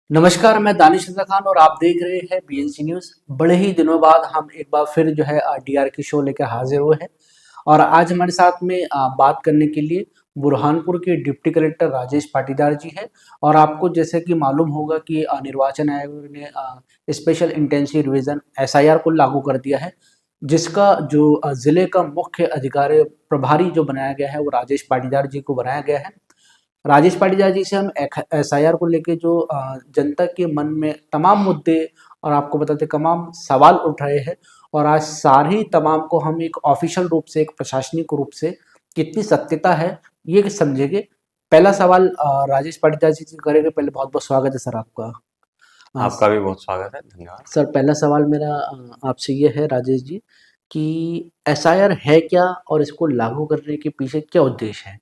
नमस्कार, मैं दानिश रज़ा खान और आप देख रहे हैं बीएनसी न्यूज़। बड़े ही दिनों बाद हम एक बार फिर जो है डीआर की शो लेकर हाजिर हुए हैं और आज हमारे साथ में बात करने के लिए बुरहानपुर के डिप्टी कलेक्टर राजेश पाटीदार जी हैं। और आपको जैसे कि मालूम होगा कि निर्वाचन आयोग ने स्पेशल इंटेंसिव रिवीजन एसआईआर को लागू कर दिया है, जिसका जो ज़िले का मुख्य अधिकारी प्रभारी जो बनाया गया है वो राजेश पाटीदार जी को बनाया गया है। राजेश पाटीदार जी से हम एसआईआर को लेके जो जनता के मन में तमाम मुद्दे और आपको बताते तमाम सवाल उठ रहे हैं और आज सारी तमाम को हम एक ऑफिशियल रूप से, एक प्रशासनिक रूप से कितनी सत्यता है ये समझेंगे। पहला सवाल राजेश पाटीदार जी से करेंगे। पहले बहुत बहुत स्वागत है सर आपका। आपका भी बहुत स्वागत है, धन्यवाद। सर, पहला सवाल मेरा आपसे ये है राजेश जी कि एसआईआर है क्या और इसको लागू करने के पीछे क्या उद्देश्य है?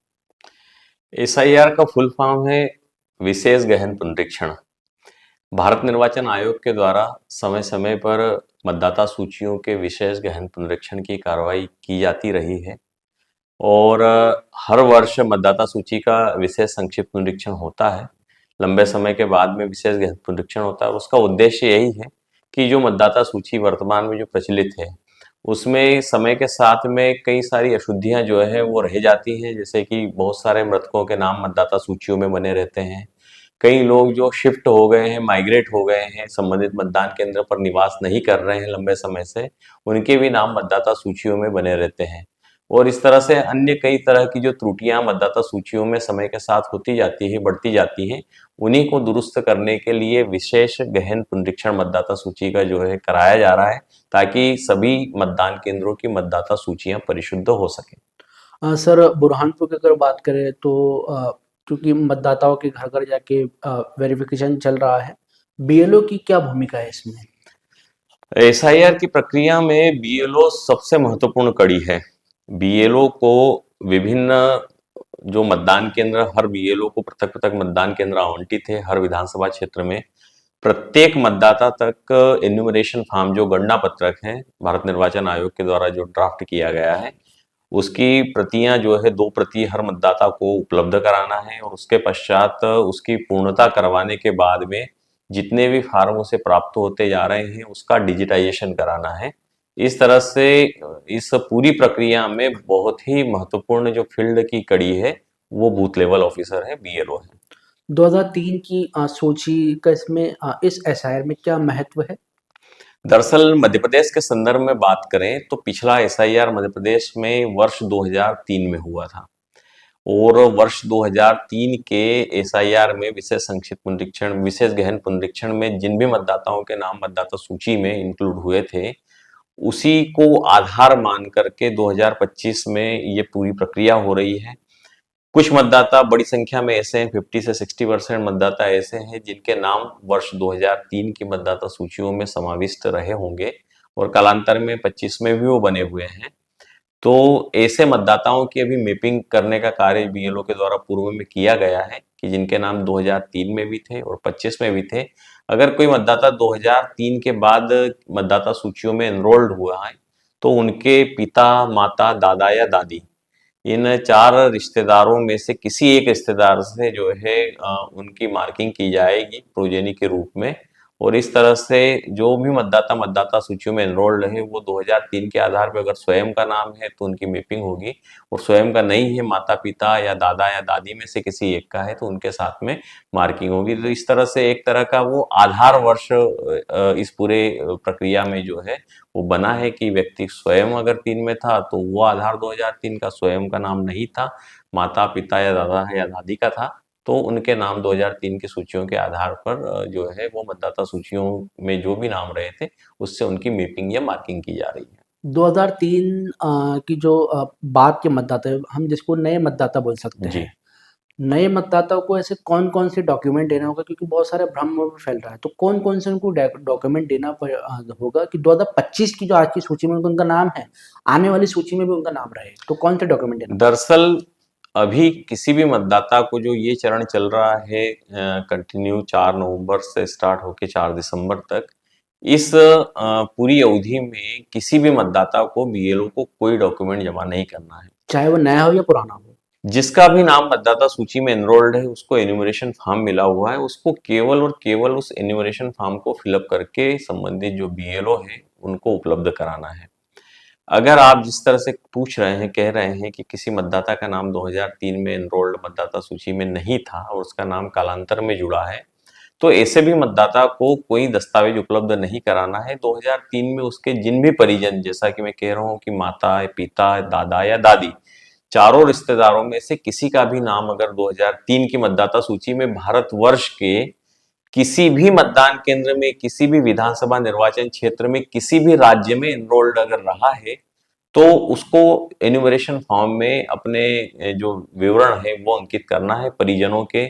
एसआईआर का फुल फॉर्म है विशेष गहन पुनरीक्षण। भारत निर्वाचन आयोग के द्वारा समय समय पर मतदाता सूचियों के विशेष गहन पुनरीक्षण की कार्रवाई की जाती रही है और हर वर्ष मतदाता सूची का विशेष संक्षिप्त पुनरीक्षण होता है। लंबे समय के बाद में विशेष गहन पुनरीक्षण होता है और उसका उद्देश्य यही है कि जो मतदाता सूची वर्तमान में जो प्रचलित है उसमें समय के साथ में कई सारी अशुद्धियां जो है वो रह जाती हैं। जैसे कि बहुत सारे मृतकों के नाम मतदाता सूचियों में बने रहते हैं। कई लोग जो शिफ्ट हो गए हैं, माइग्रेट हो गए हैं, संबंधित मतदान केंद्र पर निवास नहीं कर रहे हैं लंबे समय से, उनके भी नाम मतदाता सूचियों में बने रहते हैं। और इस तरह से अन्य कई तरह की जो त्रुटियां मतदाता सूचियों में समय के साथ होती जाती है, बढ़ती जाती हैं, उन्हीं को दुरुस्त करने के लिए विशेष गहन पुनरीक्षण मतदाता सूची का जो है कराया जा रहा है, ताकि सभी मतदान केंद्रों की मतदाता सूचियां परिशुद्ध हो सके। सर, बुरहानपुर की अगर बात करें तो क्योंकि मतदाताओं के घर घर जाके वेरिफिकेशन चल रहा है, बीएलओ की क्या भूमिका है इसमें? एसआईआर की प्रक्रिया में बीएलओ सबसे महत्वपूर्ण कड़ी है। बीएलओ को विभिन्न जो मतदान केंद्र, हर बीएलओ को पृथक पृथक मतदान केंद्र आवंटित है हर विधानसभा क्षेत्र में। प्रत्येक मतदाता तक एन्यूमरेशन फॉर्म जो गणना पत्रक है भारत निर्वाचन आयोग के द्वारा जो ड्राफ्ट किया गया है, उसकी प्रतियां जो है 2 प्रति हर मतदाता को उपलब्ध कराना है और उसके पश्चात उसकी पूर्णता करवाने के बाद में जितने भी फार्म उसे प्राप्त होते जा रहे हैं उसका डिजिटाइजेशन कराना है। इस तरह से इस पूरी प्रक्रिया में बहुत ही महत्वपूर्ण जो फील्ड की कड़ी है वो बूथ लेवल ऑफिसर है, बीएलओ है। 2003 की सूची का इसमें इस एसआईआर में क्या महत्व है? दरअसल मध्य प्रदेश के संदर्भ में बात करें तो पिछला एसआईआर मध्य प्रदेश में वर्ष 2003 में हुआ था और वर्ष 2003 के एसआईआर में विशेष संक्षिप्त पुनरीक्षण, विशेष गहन पुनरीक्षण में जिन भी मतदाताओं के नाम मतदाता सूची में इंक्लूड हुए थे, उसी को आधार मान करके 2025 में ये पूरी प्रक्रिया हो रही है। कुछ मतदाता बड़ी संख्या में ऐसे हैं, 50 से 60% मतदाता ऐसे हैं जिनके नाम वर्ष 2003 की मतदाता सूचियों में समाविष्ट रहे होंगे और कालांतर में 25 में भी वो बने हुए हैं। तो ऐसे मतदाताओं की अभी मैपिंग करने का कार्य बीएलओ के द्वारा पूर्व में किया गया है कि जिनके नाम 2003 में भी थे और 25 में भी थे। अगर कोई मतदाता 2003 के बाद मतदाता सूचियों में एनरोल्ड हुआ है तो उनके पिता, माता, दादा या दादी, इन 4 रिश्तेदारों में से किसी एक रिश्तेदार से जो है उनकी मार्किंग की जाएगी प्रोजेनी के रूप में। और इस तरह से जो भी मतदाता मतदाता सूचियों में एनरोल्ड है वो 2003 के आधार पर अगर स्वयं का नाम है तो उनकी मैपिंग होगी और स्वयं का नहीं है, माता पिता या दादा या दादी में से किसी एक का है तो उनके साथ में मार्किंग होगी। तो इस तरह से एक तरह का वो आधार वर्ष इस पूरे प्रक्रिया में जो है वो बना है कि व्यक्ति स्वयं अगर 3 में था तो वो आधार 2003 का, स्वयं का नाम नहीं था, माता पिता या दादा या दादी का था, तो उनके नाम 2003 की सूचियों के आधार पर जो है वो मतदाता सूचियों में जो भी नाम रहे थे उससे उनकी मैपिंग या मार्किंग की जा रही है। 2003 की जो बाद के मतदाता है, हम जिसको नए मतदाता बोल सकते जी। हैं। नए मतदाताओं को ऐसे कौन-कौन से डॉक्यूमेंट देना होगा? क्योंकि बहुत सारे भ्रम भी फैल रहा है। तो कौन-कौन से उनको डॉक्यूमेंट देना होगा कि 2025 की जो आज की सूची में उनका नाम है, आने वाली सूची में भी उनका नाम रहे? तो कौन से डॉक्यूमेंट देना होगा? दरअसल अभी किसी भी मतदाता को जो ये चरण चल रहा है कंटिन्यू 4 नवंबर से स्टार्ट होके 4 दिसंबर तक, इस पूरी अवधि में किसी भी मतदाता को बीएलओ को कोई डॉक्यूमेंट जमा नहीं करना है। चाहे वो नया हो या पुराना हो? जिसका भी नाम मतदाता सूची में एनरोल्ड है उसको एन्यूमरेशन फॉर्म मिला हुआ है, उसको केवल और केवल उस एन्यूमरेशन फॉर्म को फिलअप करके संबंधित जो बीएलओ है उनको उपलब्ध कराना है। अगर आप जिस तरह से पूछ रहे हैं, कह रहे हैं कि किसी मतदाता का नाम 2003 में एनरोल्ड मतदाता सूची में नहीं था और उसका नाम कालांतर में जुड़ा है, तो ऐसे भी मतदाता को कोई दस्तावेज उपलब्ध नहीं कराना है। 2003 में उसके जिन भी परिजन, जैसा कि मैं कह रहा हूँ कि माता, पिता, दादा या दादी, चारों रिश्तेदारों में से किसी का भी नाम अगर 2003 की मतदाता सूची में भारतवर्ष के किसी भी मतदान केंद्र में, किसी भी विधानसभा निर्वाचन क्षेत्र में, किसी भी राज्य में एनरोल्ड अगर रहा है, तो उसको एन्यूमरेशन फॉर्म में अपने जो विवरण है वो अंकित करना है, परिजनों के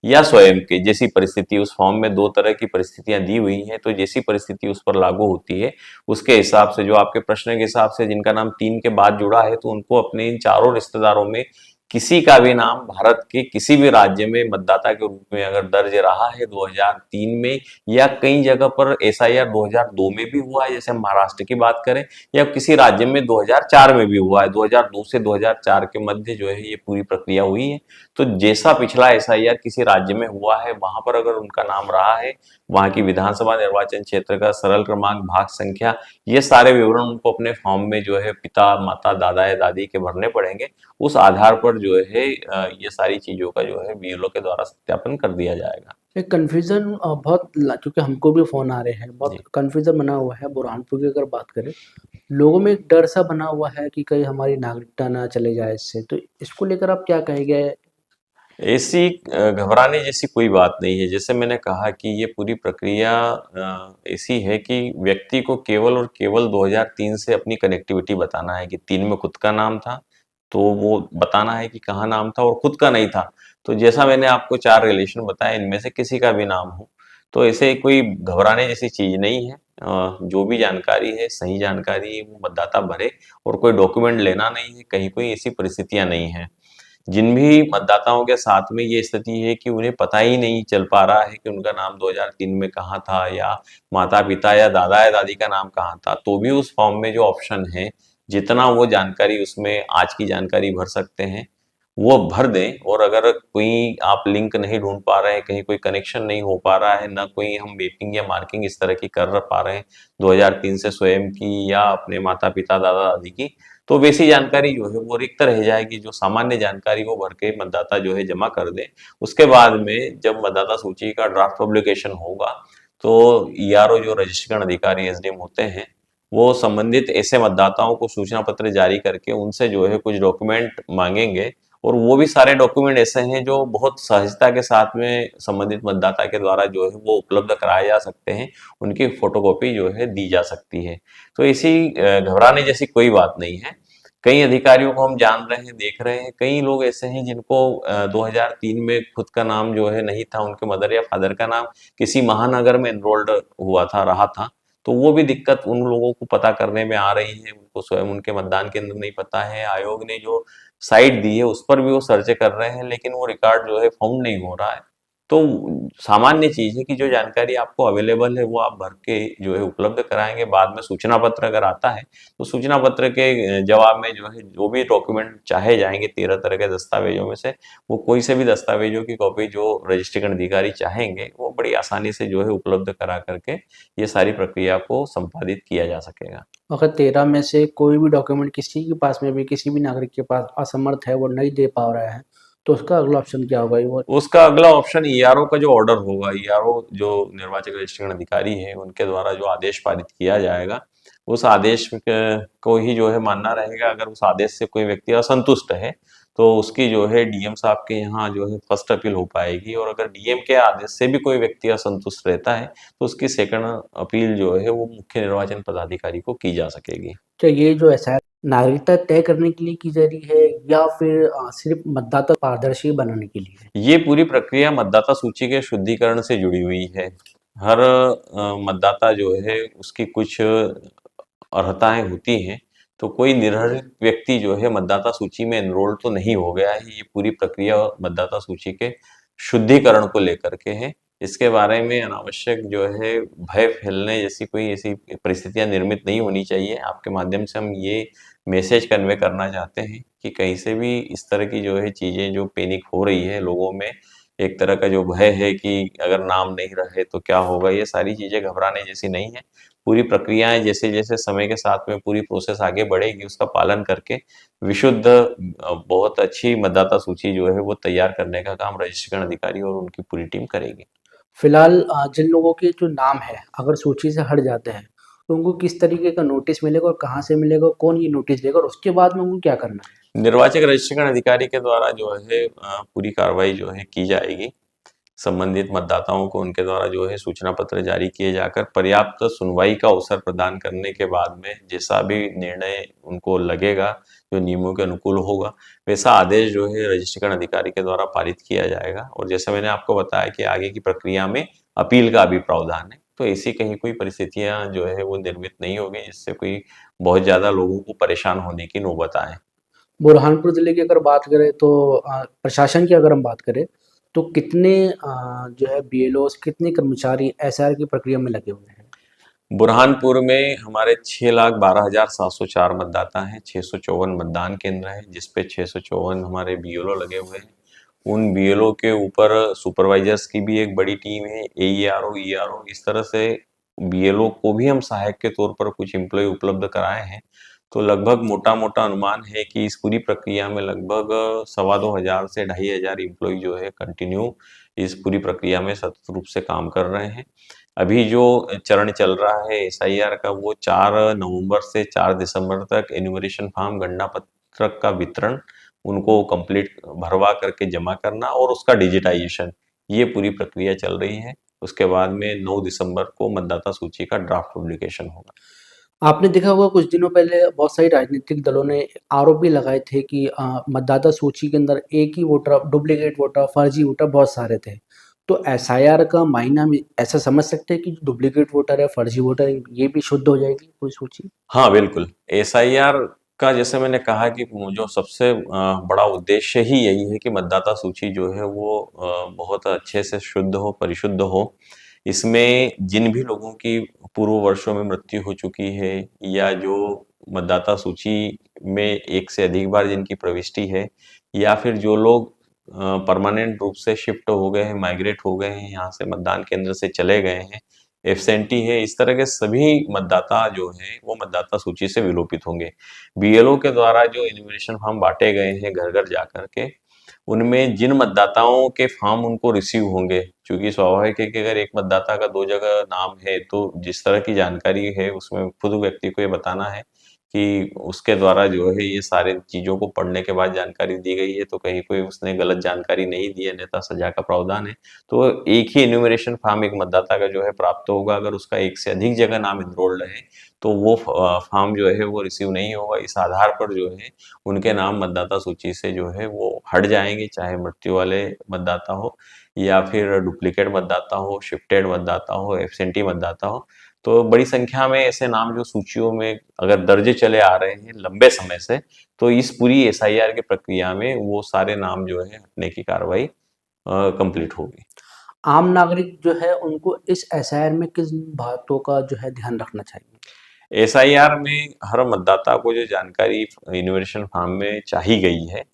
या स्वयं के। जैसी परिस्थिति, उस फॉर्म में दो तरह की परिस्थितियां दी हुई हैं, तो जैसी परिस्थिति उस पर लागू होती है उसके हिसाब से, जो आपके प्रश्न के हिसाब से जिनका नाम 3 के बाद जुड़ा है, तो उनको अपने इन चारों रिश्तेदारों में किसी का भी नाम भारत के किसी भी राज्य में मतदाता के रूप में अगर दर्ज रहा है 2003 में, या कई जगह पर एसआईआर 2002 में भी हुआ है, जैसे हम महाराष्ट्र की बात करें, या किसी राज्य में 2004 में भी हुआ है, 2002 से 2004 के मध्य जो है ये पूरी प्रक्रिया हुई है। तो जैसा पिछला एसआईआर किसी राज्य में हुआ है, वहां पर अगर उनका नाम रहा है, वहां की विधानसभा निर्वाचन क्षेत्र का सरल क्रमांक, भाग संख्या, ये सारे विवरण उनको अपने फॉर्म में जो है पिता, माता, दादा या दादी के भरने पड़ेंगे। उस आधार पर जो है ये सारी चीजों का जो है बीएलओ के द्वारा सत्यापन कर दिया जाएगा। एक कन्फ्यूज़न क्योंकि हमको भी फ़ोन आ रहे हैं, बहुत जी। कन्फ्यूज़न बना हुआ है। बुरहानपुर की अगर बात करें, लोगों में एक डर सा बना हुआ है कि कहीं हमारी नागरिकता ना चले जाए इससे, तो इसको लेकर आप क्या कहेंगे? ऐसी घबराने जैसी कोई बात नहीं है। जैसे मैंने कहा कि ये पूरी प्रक्रिया ऐसी है कि व्यक्ति को केवल और केवल 2003 से अपनी कनेक्टिविटी बताना है कि 3 में खुद का नाम था, तो वो बताना है कि कहाँ नाम था, और खुद का नहीं था, तो जैसा मैंने आपको 4 रिलेशन बताए, इनमें से किसी का भी नाम हो, तो ऐसे कोई घबराने जैसी चीज़ नहीं है। जो भी जानकारी है, सही जानकारी है, वो मतदाता भरे, और कोई डॉक्यूमेंट लेना नहीं है, कहीं कोई ऐसी परिस्थितियाँ नहीं हैं। जिन भी मतदाताओं के साथ में ये स्थिति है कि उन्हें पता ही नहीं चल पा रहा है कि उनका नाम 2003 में कहाँ था, या माता-पिता या दादा या दादी का नाम कहाँ था, तो भी उस फॉर्म में जो ऑप्शन है, जितना वो जानकारी उसमें आज की जानकारी भर सकते हैं, वो भर दें। और अगर कोई आप लिंक नहीं ढूँढ पा रहे हैं, कहीं कोई कनेक्शन नहीं हो पा रहा है, ना कोई हम मैपिंग या मार्किंग इस तरह की कर पा रहे हैं 2003 से स्वयं की या अपने माता-पिता, दादा-दादी की, तो वैसी जानकारी जो है वो रिक्त रह जाएगी। जो सामान्य जानकारी वो भर के मतदाता जो है जमा कर दे। उसके बाद में जब मतदाता सूची का ड्राफ्ट पब्लिकेशन होगा, तो ईआरओ जो रजिस्ट्रेशन अधिकारी एसडीएम होते हैं, वो संबंधित ऐसे मतदाताओं को सूचना पत्र जारी करके उनसे जो है कुछ डॉक्यूमेंट मांगेंगे, और वो भी सारे डॉक्यूमेंट ऐसे हैं जो बहुत सहजता के साथ में संबंधित मतदाता के द्वारा जो है वो उपलब्ध कराए जा सकते हैं, उनकी फोटोकॉपी जो है दी जा सकती है। तो इसी घबराने जैसी कोई बात नहीं है। कई अधिकारियों को हम जान रहे हैं, देख रहे हैं, कई लोग ऐसे हैं जिनको 2003 में खुद का नाम जो है नहीं था, उनके मदर या फादर का नाम किसी महानगर में एनरोल्ड हुआ था, रहा था, तो वो भी दिक्कत उन लोगों को पता करने में आ रही है। उनको स्वयं उनके मतदान केंद्र नहीं पता है, आयोग ने जो साइट दी है उस पर भी वो सर्च कर रहे हैं, लेकिन वो रिकॉर्ड जो है फाउंड नहीं हो रहा है। तो सामान्य चीज़ है कि जो जानकारी आपको अवेलेबल है वो आप भर के जो है उपलब्ध कराएँगे। बाद में सूचना पत्र अगर आता है, तो सूचना पत्र के जवाब में जो है जो भी डॉक्यूमेंट चाहे जाएँगे 13 तरह के दस्तावेजों में से, वो कोई से भी दस्तावेजों की कॉपी जो रजिस्ट्रेशन अधिकारी चाहेंगे, वो बड़ी आसानी से जो है उपलब्ध करा करके ये सारी प्रक्रिया को संपादित किया जा सकेगा। अगर 13 में से कोई भी डॉक्यूमेंट किसी के पास में भी, किसी भी नागरिक के पास असमर्थ है, वो नहीं दे पा रहा है, तो उसका अगला ऑप्शन क्या होगा? वो उसका अगला ऑप्शन ईआरओ का जो ऑर्डर होगा, ईआरओ जो निर्वाचक रजिस्ट्रेशन अधिकारी है, उनके द्वारा जो आदेश पारित किया जाएगा, उस आदेश को ही जो है मानना रहेगा। अगर उस आदेश से कोई व्यक्ति असंतुष्ट है, तो उसकी जो है डीएम साहब के यहाँ जो है फर्स्ट अपील हो पाएगी, और अगर डीएम के आदेश से भी कोई व्यक्ति असंतुष्ट रहता है, तो उसकी सेकंड अपील जो है वो मुख्य निर्वाचन पदाधिकारी को की जा सकेगी। क्या ये जो एसआईआर नागरिकता तय करने के लिए की जा रही है, या फिर सिर्फ मतदाता पारदर्शी बनाने के लिए है? ये पूरी प्रक्रिया मतदाता सूची के शुद्धिकरण से जुड़ी हुई है। हर मतदाता जो है उसकी कुछ अर्हताएं होती हैं, तो कोई निर्हरित व्यक्ति जो है मतदाता सूची में एनरोल तो नहीं हो गया है। ये पूरी प्रक्रिया मतदाता सूची के शुद्धिकरण को लेकर के है। इसके बारे में अनावश्यक जो है भय फैलने जैसी कोई ऐसी परिस्थितियां निर्मित नहीं होनी चाहिए। आपके माध्यम से हम ये मैसेज कन्वे करना चाहते हैं कि कहीं से भी इस तरह की जो है चीज़ें जो पैनिक हो रही है लोगों में, एक तरह का जो भय है कि अगर नाम नहीं रहे तो क्या होगा, ये सारी चीज़ें घबराने जैसी नहीं है। पूरी प्रक्रियाएं जैसे-जैसे समय के साथ में पूरी प्रोसेस आगे बढ़ेगी, उसका पालन करके विशुद्ध बहुत अच्छी मतदाता सूची जो है वो तैयार करने का काम रजिस्ट्रेशन अधिकारी और उनकी पूरी टीम करेगी। फिलहाल जिन लोगों के जो नाम है अगर सूची से हट जाते हैं तो उनको किस तरीके का नोटिस मिलेगा और कहाँ से मिलेगा, कौन ये नोटिस देगा और उसके बाद में उनको क्या करना है? निर्वाचक रजिस्ट्रेशन अधिकारी के द्वारा जो है पूरी कार्रवाई जो है की जाएगी। संबंधित मतदाताओं को उनके द्वारा जो है सूचना पत्र जारी किए जाकर पर्याप्त सुनवाई का अवसर प्रदान करने के बाद में जैसा भी निर्णय उनको लगेगा, जो नियमों के अनुकूल होगा, वैसा आदेश जो है रजिस्ट्रेशन अधिकारी के द्वारा पारित किया जाएगा। और जैसे मैंने आपको बताया कि आगे की प्रक्रिया में अपील का भी प्रावधान है, तो ऐसी कहीं कोई परिस्थितियां जो है वो निर्मित नहीं होगी जिससे कोई बहुत ज्यादा लोगों को परेशान होने की नौबत आए। बुरहानपुर ज़िले की अगर बात करें तो प्रशासन की अगर हम बात करें तो कितने जो है बीएलओस कितने कर्मचारी एसआर की प्रक्रिया में लगे हुए हैं? बुरहानपुर में हमारे 6,12,704 मतदाता हैं, 654 मतदान केंद्र हैं, जिसपे 654 हमारे बीएलओ लगे हुए हैं। उन बीएलओ के ऊपर सुपरवाइजर्स की भी एक बड़ी टीम है, एईआरओ, ईआरओ, इस तरह से बीएलओ को भी हम सहायक के तौर पर कुछ एम्प्लॉय उपलब्ध कराए हैं। तो लगभग मोटा-मोटा अनुमान है कि इस पूरी प्रक्रिया में लगभग 2,25,000 से 2,500 एम्प्लॉय जो है कंटिन्यू इस पूरी प्रक्रिया में सतत रूप से काम कर रहे हैं। अभी जो चरण चल रहा है एसआईआर का, वो 4 नवंबर से 4 दिसंबर तक एन्यूमरेशन फॉर्म, गणना पत्रक का वितरण, उनको कंप्लीट भरवा करके जमा करना और उसका डिजिटाइजेशन, ये पूरी प्रक्रिया चल रही है। उसके बाद में 9 दिसंबर को मतदाता सूची का ड्राफ्ट पब्लिकेशन होगा। आपने देखा होगा कुछ दिनों पहले बहुत सारी राजनीतिक दलों ने आरोप भी लगाए थे कि मतदाता सूची के अंदर एक ही वोटर, डुप्लीकेट वोटर, फर्जी वोटर बहुत सारे थे। तो एसआईआर का मायना में ऐसा समझ सकते हैं कि डुप्लीकेट वोटर है, फर्जी वोटर है, ये भी शुद्ध हो जाएगी पूरी सूची? हाँ, बिल्कुल। एसआईआर का जैसे मैंने कहा कि जो सबसे बड़ा उद्देश्य ही यही है कि मतदाता सूची जो है वो बहुत अच्छे से शुद्ध हो, परिशुद्ध हो। इसमें जिन भी लोगों की पूर्व वर्षों में मृत्यु हो चुकी है या जो मतदाता सूची में एक से अधिक बार जिनकी प्रविष्टि है या फिर जो लोग परमानेंट रूप से शिफ्ट हो गए हैं, माइग्रेट हो गए हैं, यहाँ से मतदान केंद्र से चले गए हैं, एब्सेंटी है, इस तरह के सभी मतदाता जो हैं वो मतदाता सूची से विलोपित होंगे। बीएलओ के द्वारा जो एन्यूमरेशन फॉर्म बांटे गए हैं घर-घर जाकर के, उनमें जिन मतदाताओं के फॉर्म उनको रिसीव होंगे, चूँकि स्वाभाविक है कि अगर एक मतदाता का 2 जगह नाम है, तो जिस तरह की जानकारी है उसमें खुद व्यक्ति को ये बताना है कि उसके द्वारा जो है ये सारी चीज़ों को पढ़ने के बाद जानकारी दी गई है, तो कहीं कोई उसने गलत जानकारी नहीं दी है, अन्यथा सज़ा का प्रावधान है। तो एक ही एन्यूमरेशन फॉर्म एक मतदाता का जो है प्राप्त होगा, अगर उसका एक से अधिक जगह नाम एनरोल्ड है, तो वो फॉर्म जो है वो रिसीव नहीं होगा। इस आधार पर जो है उनके नाम मतदाता सूची से जो है वो हट जाएँगे, चाहे मृत्यु वाले मतदाता हो या फिर डुप्लीकेट मतदाता हो, शिफ्टेड मतदाता हो, एब्सेंटी मतदाता हो। तो बड़ी संख्या में ऐसे नाम जो सूचियों में अगर दर्ज चले आ रहे हैं लंबे समय से, तो इस पूरी एसआईआर की प्रक्रिया में वो सारे नाम जो है हटने की कार्रवाई कंप्लीट होगी। आम नागरिक जो है उनको इस एसआईआर में किस बातों का जो है ध्यान रखना चाहिए? एसआईआर में हर मतदाता को जो जानकारी एन्यूमरेशन फॉर्म में चाही गई है,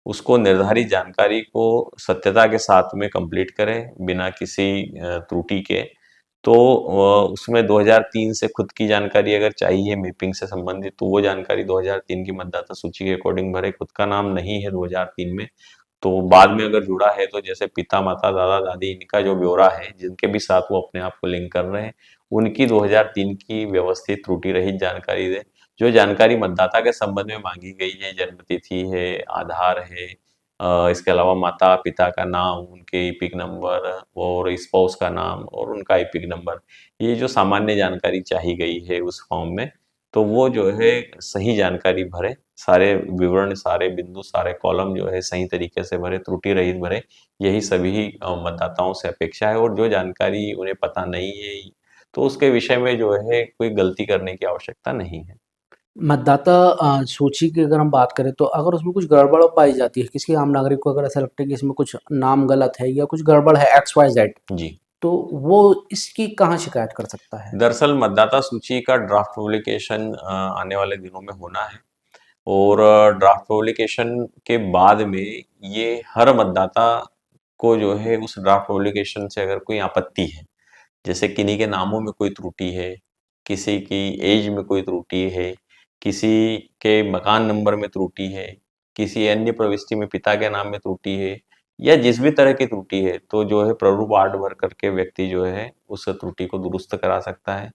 उसको निर्धारित जानकारी को सत्यता के साथ में कंप्लीट करें, बिना किसी त्रुटि के। तो उसमें 2003 से खुद की जानकारी अगर चाहिए मैपिंग से संबंधित, तो वो जानकारी 2003 की मतदाता सूची के अकॉर्डिंग भरे। खुद का नाम नहीं है 2003 में, तो बाद में अगर जुड़ा है तो जैसे पिता-माता, दादा-दादी, इनका जो ब्यौरा है, जिनके भी साथ वो अपने आप को लिंक कर रहे हैं, उनकी 2003 की व्यवस्थित त्रुटि रहित जानकारी दें। जो जानकारी मतदाता के संबंध में माँगी गई है, जन्म तिथि है, आधार है, इसके अलावा माता-पिता का नाम, उनके एपिक नंबर और स्पाउस का नाम और उनका एपिक नंबर, ये जो सामान्य जानकारी चाही गई है उस फॉर्म में, तो वो जो है सही जानकारी भरें, सारे विवरण, सारे बिंदु, सारे कॉलम जो है सही तरीके से भरें, त्रुटि रहित भरें। यही सभी मतदाताओं से अपेक्षा है और जो जानकारी उन्हें पता नहीं है, तो उसके विषय में जो है कोई गलती करने की आवश्यकता नहीं है। मतदाता सूची की अगर हम बात करें तो अगर उसमें कुछ गड़बड़ पाई जाती है, किसी आम नागरिक को अगर ऐसा लगता है कि इसमें कुछ नाम गलत है या कुछ गड़बड़ है एक्स वाई जेड, जी। तो वो इसकी कहाँ शिकायत कर सकता है? दरअसल मतदाता सूची का ड्राफ्ट पब्लिकेशन आने वाले दिनों में होना है और ड्राफ्ट पब्लिकेशन के बाद में ये हर मतदाता को जो है उस ड्राफ्ट पब्लिकेशन से अगर कोई आपत्ति है, जैसे किन्हीं के नामों में कोई त्रुटि है, किसी की एज में कोई त्रुटि है, किसी के मकान नंबर में त्रुटि है, किसी अन्य प्रविष्टि में पिता के नाम में त्रुटि है या जिस भी तरह की त्रुटि है, तो जो है प्रारूप आर्ट भर करके व्यक्ति जो है उस त्रुटि को दुरुस्त करा सकता है।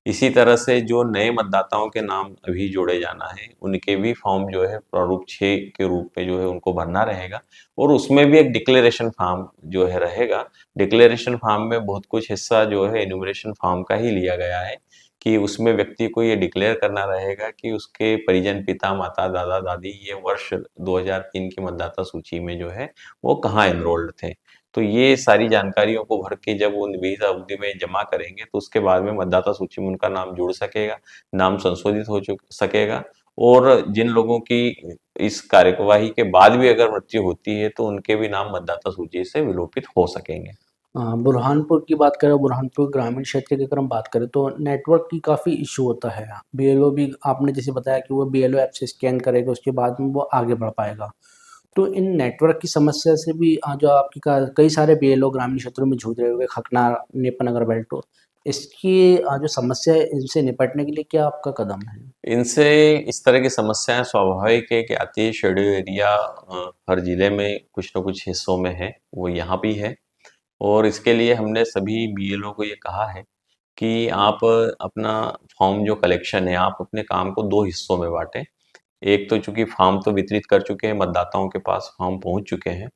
इसी तरह से जो नए मतदाताओं के नाम अभी जोड़े जाना है, उनके भी फॉर्म जो है प्रारूप 6 के रूप में जो है उनको भरना रहेगा और उसमें भी एक डिक्लेरेशन फॉर्म जो है रहेगा। डिक्लेरेशन फॉर्म में बहुत कुछ हिस्सा जो है एन्यूमरेशन फॉर्म का ही लिया गया है कि उसमें व्यक्ति को ये डिक्लेयर करना रहेगा कि उसके परिजन पिता, माता, दादा-दादी ये वर्ष 2003 की मतदाता सूची में जो है वो कहाँ एनरोल्ड थे। तो ये सारी जानकारियों को भर के जब वो निविदा अवधि में जमा करेंगे तो उसके बाद में मतदाता सूची में उनका नाम जुड़ सकेगा, नाम संशोधित हो सकेगा और जिन लोगों की इस कार्यवाही के बाद भी अगर मृत्यु होती है तो उनके भी नाम मतदाता सूची से विलोपित हो सकेंगे। बुरहानपुर की बात करें, बुरहानपुर ग्रामीण क्षेत्र की अगर हम बात करें तो नेटवर्क की काफ़ी इशू होता है। बीएलओ भी आपने जैसे बताया कि वो बीएलओ ऐप से स्कैन करेगा, उसके बाद में वो आगे बढ़ पाएगा। तो इन नेटवर्क की समस्या से भी जो आपकी कई सारे बीएलओ ग्रामीण क्षेत्रों में जूझ रहे हुए खकना, नेपानगर बेल्टो, इसकी जो समस्या है इनसे निपटने के लिए क्या आपका कदम है? इनसे इस तरह की समस्याएं स्वाभाविक है कि आती है। शेड्यूल एरिया हर जिले में कुछ न कुछ हिस्सों में है, वो यहाँ भी है और इसके लिए हमने सभी बीएलओ को ये कहा है कि आप अपना फॉर्म जो कलेक्शन है, आप अपने काम को 2 हिस्सों में बाँटें। एक तो चूँकि फॉर्म तो वितरित कर चुके हैं, मतदाताओं के पास फॉर्म पहुँच चुके हैं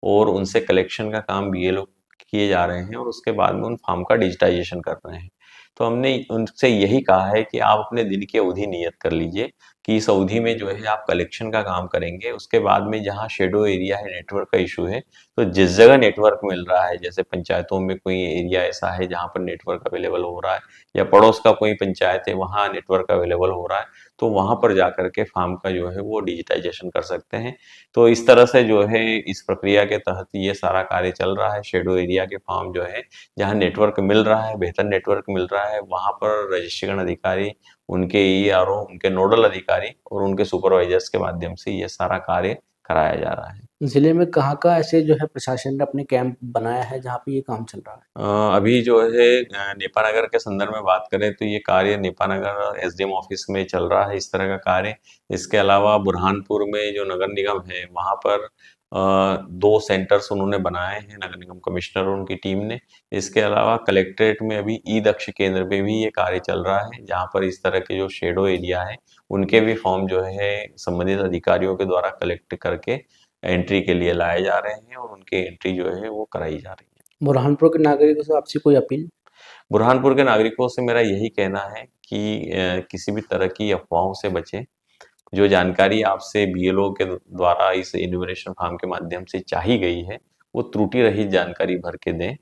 और उनसे कलेक्शन का काम बीएलओ किए जा रहे हैं और उसके बाद में उन फॉर्म का डिजिटाइज़ेशन कर रहे हैं। तो हमने उनसे यही कहा है कि आप अपने दिन की अवधि नियत कर लीजिए कि इस अवधि में जो है आप कलेक्शन का काम करेंगे। उसके बाद में जहाँ शैडो एरिया है, नेटवर्क का इश्यू है, तो जिस जगह नेटवर्क मिल रहा है, जैसे पंचायतों में कोई एरिया ऐसा है जहाँ पर नेटवर्क अवेलेबल हो रहा है या पड़ोस का कोई पंचायत है, वहाँ नेटवर्क अवेलेबल हो रहा है, तो वहाँ पर जाकर के फॉर्म का जो है वो डिजिटाइज़ेशन कर सकते हैं। तो इस तरह से जो है इस प्रक्रिया के तहत ये सारा कार्य चल रहा है। शैडो एरिया के फॉर्म जो है जहाँ नेटवर्क मिल रहा है, बेहतर नेटवर्क मिल रहा है, वहाँ पर रजिस्ट्रेशन अधिकारी, उनके ईआरओ, उनके नोडल अधिकारी और उनके सुपरवाइजर्स के माध्यम से ये सारा कार्य कराया जा रहा है। ज़िले में कहाँ-कहाँ ऐसे जो है प्रशासन ने अपने कैंप बनाया है जहाँ पे ये काम चल रहा है? अभी जो है नेपानगर के संदर्भ में बात करें तो ये कार्य नेपानगर एसडीएम ऑफिस में चल रहा है इस तरह का कार्य। इसके अलावा बुरहानपुर में जो नगर निगम है वहाँ पर 2 सेंटर्स उन्होंने बनाए हैं, नगर निगम कमिश्नर और उनकी टीम ने। इसके अलावा कलेक्ट्रेट में अभी ई-दक्ष केंद्र पे भी ये कार्य चल रहा है, जहाँ पर इस तरह के जो शैडो एरिया है, उनके भी फॉर्म जो है संबंधित अधिकारियों के द्वारा कलेक्ट करके एंट्री के लिए लाए जा रहे हैं और उनकी एंट्री जो है वो कराई जा रही है। बुरहानपुर के नागरिकों से आपसे कोई अपील? बुरहानपुर के नागरिकों से मेरा यही कहना है कि किसी भी तरह की अफवाहों से बचें। जो जानकारी आपसे बीएलओ के द्वारा इस इन्यूमरेशन फॉर्म के माध्यम से चाही गई है, वो त्रुटि रहित जानकारी भर के दें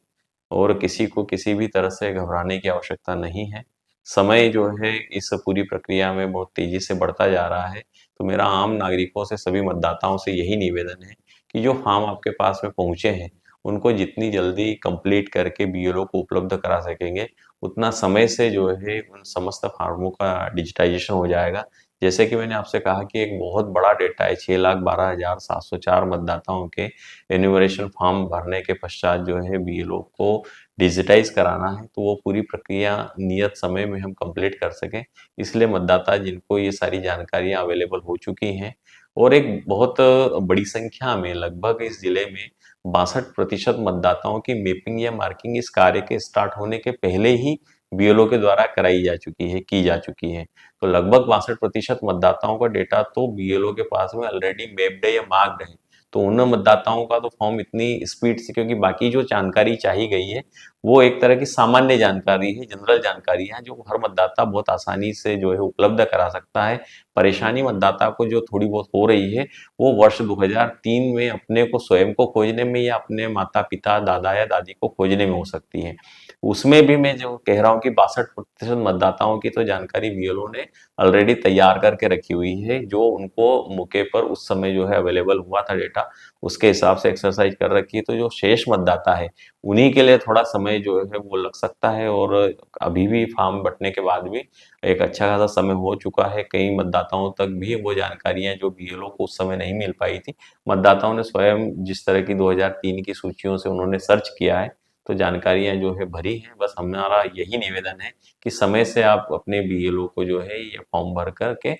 और किसी को किसी भी तरह से घबराने की आवश्यकता नहीं है। समय जो है इस पूरी प्रक्रिया में बहुत तेज़ी से बढ़ता जा रहा है, तो मेरा आम नागरिकों से, सभी मतदाताओं से यही निवेदन है कि जो फॉर्म आपके पास में पहुँचे हैं, उनको जितनी जल्दी कंप्लीट करके बीएलओ को उपलब्ध करा सकेंगे, उतना समय से जो है उन समस्त फॉर्मों का डिजिटाइज़ेशन हो जाएगा। जैसे कि मैंने आपसे कहा कि एक बहुत बड़ा डेटा है, 6,12,704 मतदाताओं के एन्यूमरेशन फॉर्म भरने के पश्चात जो है बीएलओ को डिजिटाइज़ कराना है, तो वो पूरी प्रक्रिया नियत समय में हम कंप्लीट कर सकें। इसलिए मतदाता जिनको ये सारी जानकारियाँ अवेलेबल हो चुकी हैं और एक बहुत बड़ी संख्या में लगभग इस ज़िले में 62% मतदाताओं की मैपिंग या मार्किंग इस कार्य के स्टार्ट होने के पहले ही बीएलओ के द्वारा कराई जा चुकी है, की जा चुकी है। तो लगभग 62% मतदाताओं का डेटा तो बीएलओ के पास में ऑलरेडी मैप्ड है या मार्क्ड है। तो उन मतदाताओं का तो फॉर्म इतनी स्पीड से, क्योंकि बाकी जो जानकारी चाही गई है, वो एक तरह की सामान्य जानकारी है, जनरल जानकारी है, जो हर मतदाता बहुत आसानी से जो है उपलब्ध करा सकता है। परेशानी मतदाता को जो थोड़ी बहुत हो रही है, वो वर्ष 2003 में अपने को स्वयं को खोजने में या अपने माता-पिता, दादा या दादी को खोजने में हो सकती है। उसमें भी मैं जो कह रहा हूँ कि 62% मतदाताओं की तो जानकारी बीएलओ ने ऑलरेडी तैयार करके रखी हुई है, जो उनको मौके पर उस समय जो है अवेलेबल हुआ था डेटा, उसके हिसाब से एक्सरसाइज कर रखी है। तो जो शेष मतदाता है, उन्हीं के लिए थोड़ा समय जो है वो लग सकता है। और अभी भी फॉर्म बँटने के बाद भी एक अच्छा खासा समय हो चुका है। कई मतदाताओं तक भी वो जानकारियाँ जो बीएलओ को उस समय नहीं मिल पाई थी, मतदाताओं ने स्वयं जिस तरह की 2003 की सूचियों से उन्होंने सर्च किया है, तो जानकारियाँ जो है भरी हैं। बस हमारा यही निवेदन है कि समय से आप अपने बीएलओ को जो है ये फॉर्म भर कर के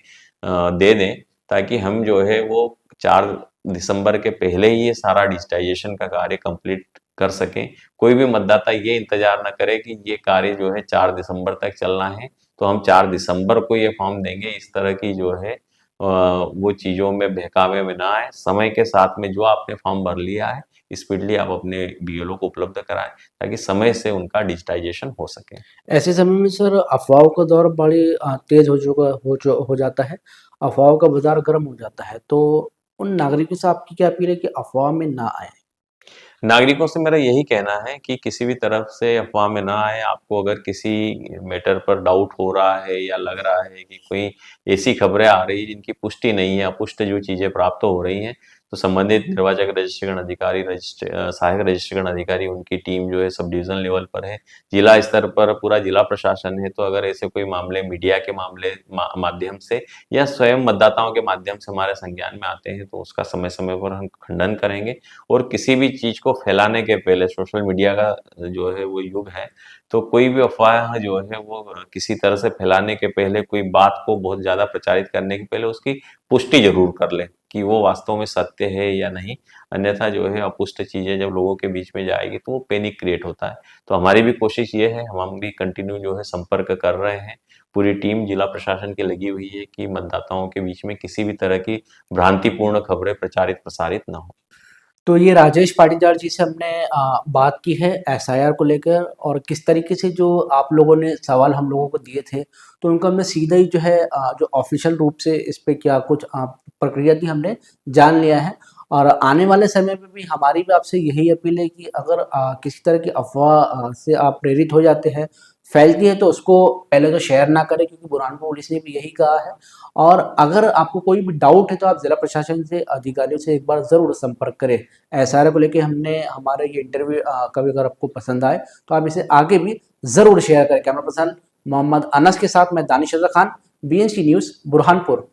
दे दें, ताकि हम जो है वो 4 दिसंबर के पहले ही ये सारा डिजिटाइज़ेशन का कार्य कंप्लीट कर सकें। कोई भी मतदाता ये इंतज़ार ना करे कि ये कार्य जो है 4 दिसंबर तक चलना है, तो हम 4 दिसंबर को ये फॉर्म देंगे। इस तरह की जो है वो चीज़ों में बहकावे में ना आएँ। समय के साथ में जो आपने फॉर्म भर लिया है, स्पीडली आप अपने बीएलओ को उपलब्ध कराएँ, ताकि समय से उनका डिजिटाइज़ेशन हो सके। ऐसे समय में सर अफ़वाहों का दौर बड़ी तेज़ हो जाता है, अफ़वाहों का बाज़ार गर्म हो जाता है, तो उन नागरिकों से आपकी क्या अपील है कि अफ़वाह में ना आएँ? नागरिकों से मेरा यही कहना है कि किसी भी तरफ से अफ़वाह में ना आएँ। आपको अगर किसी मैटर पर डाउट हो रहा है या लग रहा है कि कोई ऐसी खबरें आ रही हैं जिनकी पुष्टि नहीं है, अपुष्ट जो चीज़ें प्राप्त हो रही हैं, तो संबंधित निर्वाचक रजिस्ट्रेशन अधिकारी, सहायक रजिस्ट्रेशन अधिकारी, उनकी टीम जो है सब डिवीज़न लेवल पर है। जिला स्तर पर पूरा जिला प्रशासन है, तो अगर ऐसे कोई मामले मीडिया के माध्यम से या स्वयं मतदाताओं के माध्यम से हमारे संज्ञान में आते हैं, तो उसका समय-समय पर हम खंडन करेंगे। और किसी भी चीज़ को फैलाने के पहले, सोशल मीडिया का जो है वो युग है, तो कोई भी अफ़वाह जो है वो किसी तरह से फैलाने के पहले, कोई बात को बहुत ज़्यादा प्रचारित करने के पहले उसकी पुष्टि ज़रूर कर लें कि वो वास्तव में सत्य है या नहीं। अन्यथा जो है अपुष्ट चीज़ें जब लोगों के बीच में जाएगी तो वो पैनिक क्रिएट होता है। तो हमारी भी कोशिश ये है, हम भी कंटिन्यू जो है संपर्क कर रहे हैं। पूरी टीम जिला प्रशासन की लगी हुई है कि मतदाताओं के बीच में किसी भी तरह की भ्रांतिपूर्ण खबरें प्रचारित-प्रसारित ना हो। तो ये राजेश पाटीदार जी से हमने बात की है एसआईआर को लेकर और किस तरीके से जो आप लोगों ने सवाल हम लोगों को दिए थे, तो उनका हमने सीधा ही जो है जो ऑफ़िशियल रूप से इस पे क्या कुछ प्रक्रिया थी हमने जान लिया है। और आने वाले समय में भी हमारी भी आपसे यही अपील है कि अगर किसी तरह की अफ़वाह से आप प्रेरित हो जाते हैं, फैलती है तो उसको पहले तो शेयर ना करें क्योंकि बुरहानपुर पुलिस ने भी यही कहा है। और अगर आपको कोई भी डाउट है तो आप ज़िला प्रशासन से अधिकारियों से एक बार ज़रूर संपर्क करें। एसआरए को लेके हमने हमारा ये इंटरव्यू कभी अगर आपको पसंद आए तो आप इसे आगे भी ज़रूर शेयर करें। कैमरा पर्सन मोहम्मद अनस के साथ मैं दानिश रज़ा खान, बीएनसी न्यूज़ बुरहानपुर।